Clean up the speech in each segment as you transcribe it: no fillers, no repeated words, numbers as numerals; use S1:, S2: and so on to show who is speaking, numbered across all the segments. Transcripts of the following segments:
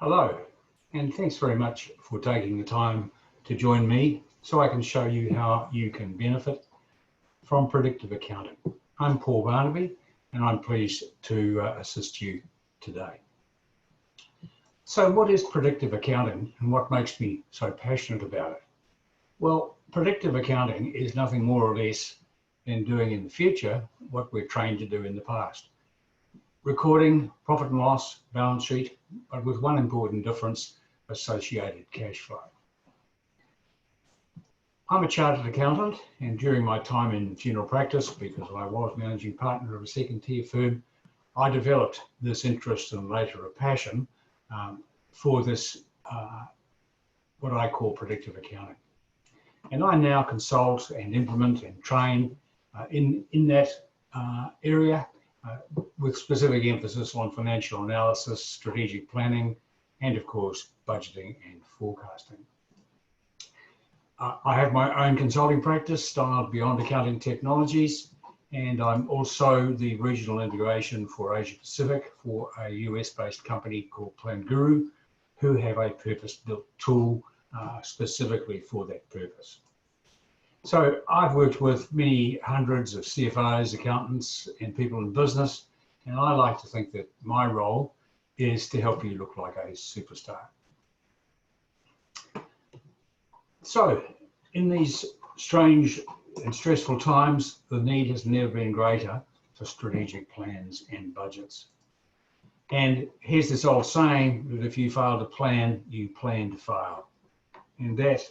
S1: Hello, and thanks very much for taking the time to join me so I can show you how you can benefit from predictive accounting. I'm Paul Barnaby, and I'm pleased to assist you today. So what is predictive accounting and what makes me so passionate about it? Well, predictive accounting is nothing more or less than doing in the future what we're trained to do in the past. Recording profit and loss, balance sheet, but with one important difference, associated cash flow. I'm a chartered accountant, and during my time in funeral practice, because I was managing partner of a second-tier firm, I developed this interest and later a passion for this, what I call predictive accounting. And I now consult and implement and train in that area, with specific emphasis on financial analysis, strategic planning, and of course, budgeting and forecasting. I have my own consulting practice styled beyond accounting technologies, and I'm also the regional integration for Asia Pacific for a US-based company called Plan Guru, who have a purpose-built tool specifically for that purpose. So I've worked with many hundreds of CFOs, accountants, and people in business, and I like to think that my role is to help you look like a superstar. So in these strange and stressful times, the need has never been greater for strategic plans and budgets. And here's this old saying that if you fail to plan, you plan to fail. And that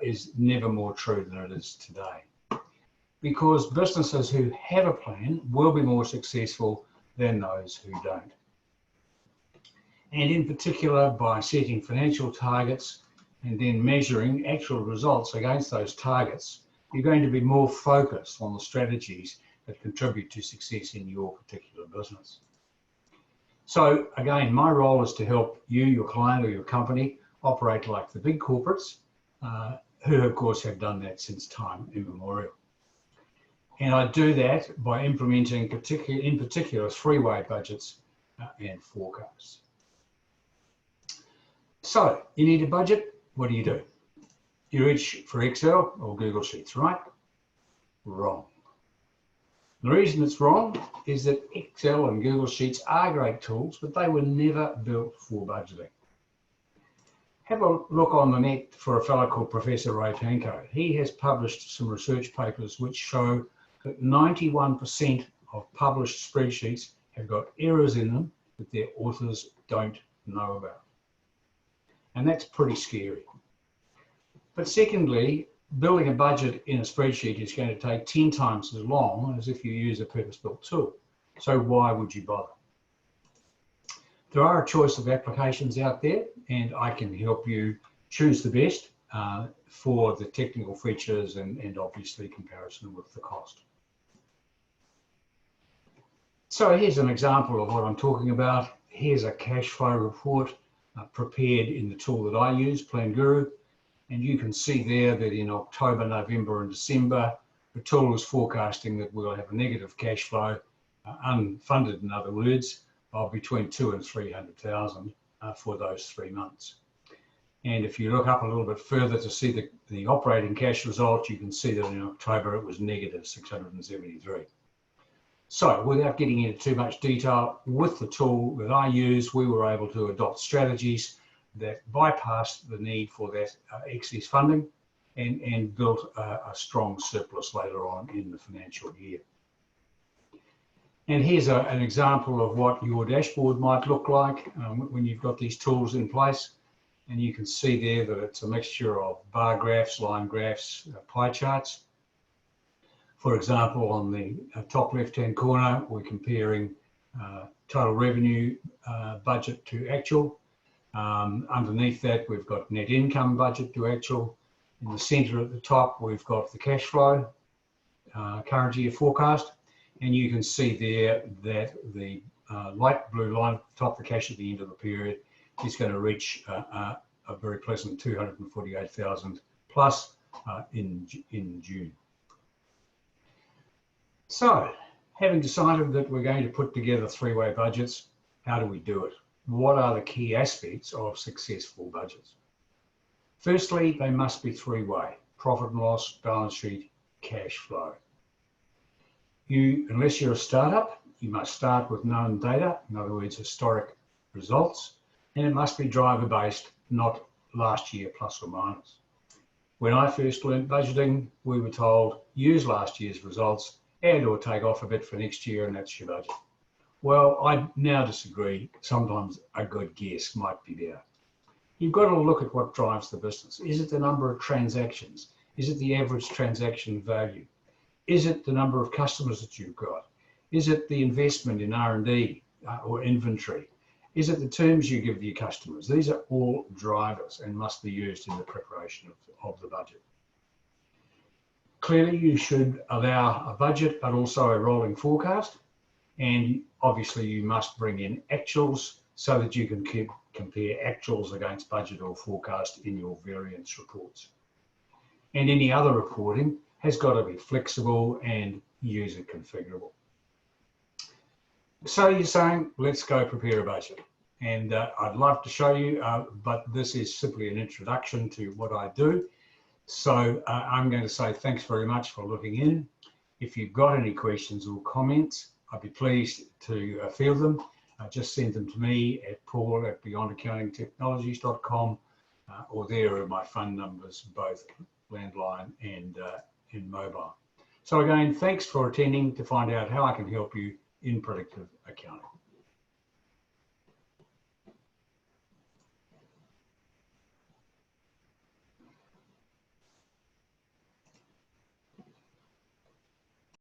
S1: is never more true than it is today. Because businesses who have a plan will be more successful than those who don't. And in particular, by setting financial targets and then measuring actual results against those targets, you're going to be more focused on the strategies that contribute to success in your particular business. So again, my role is to help you, your client or your company, operate like the big corporates, who of course have done that since time immemorial. And I do that by implementing in particular three-way budgets and forecasts. So you need a budget, what do? You reach for Excel or Google Sheets, right? Wrong. The reason it's wrong is that Excel and Google Sheets are great tools, but they were never built for budgeting. Have a look on the net for a fellow called Professor Ray Panko. He has published some research papers which show that 91% of published spreadsheets have got errors in them that their authors don't know about. And that's pretty scary. But secondly, building a budget in a spreadsheet is going to take 10 times as long as if you use a purpose-built tool. So why would you bother? There are a choice of applications out there, and I can help you choose the best for the technical features and obviously comparison with the cost. So here's an example of what I'm talking about. Here's a cash flow report prepared in the tool that I use, Plan Guru. And you can see there that in October, November, and December, the tool is forecasting that we'll have a negative cash flow, unfunded in other words, of between 200,000 and 300,000 for those 3 months. And if you look up a little bit further to see the operating cash result, you can see that in October it was negative 673. So without getting into too much detail, with the tool that I use, we were able to adopt strategies that bypassed the need for that excess funding and built a strong surplus later on in the financial year. And here's an example of what your dashboard might look like when you've got these tools in place. And you can see there that it's a mixture of bar graphs, line graphs, pie charts. For example, on the top left-hand corner, we're comparing total revenue budget to actual. Underneath that, we've got net income budget to actual. In the center at the top, we've got the cash flow, current year forecast. And you can see there that the light blue line at the top, the cash at the end of the period, is going to reach a very pleasant 248,000 plus in June. So, having decided that we're going to put together three-way budgets, how do we do it? what are the key aspects of successful budgets? Firstly, they must be three-way: profit and loss, balance sheet, cash flow. Unless you're a startup, you must start with known data, in other words, historic results, and it must be driver-based, not last year plus or minus. When I first learned budgeting, we were told, use last year's results, add or take off a bit for next year, and that's your budget. Well, I now disagree. Sometimes a good guess might be better. You've got to look at what drives the business. Is it the number of transactions? Is it the average transaction value? Is it the number of customers that you've got? Is it the investment in R&D or inventory? Is it the terms you give your customers? These are all drivers and must be used in the preparation of the budget. Clearly, you should allow a budget, but also a rolling forecast. And obviously, you must bring in actuals so that you can compare actuals against budget or forecast in your variance reports. And any other reporting has got to be flexible and user configurable. So you're saying, let's go prepare a budget. And I'd love to show you, but this is simply an introduction to what I do. So I'm going to say thanks very much for looking in. If you've got any questions or comments, I'd be pleased to field them. Just send them to me at paul@beyondaccountingtechnologies.com, or there are my phone numbers, both landline and in mobile. So again, thanks for attending to find out how I can help you in predictive accounting.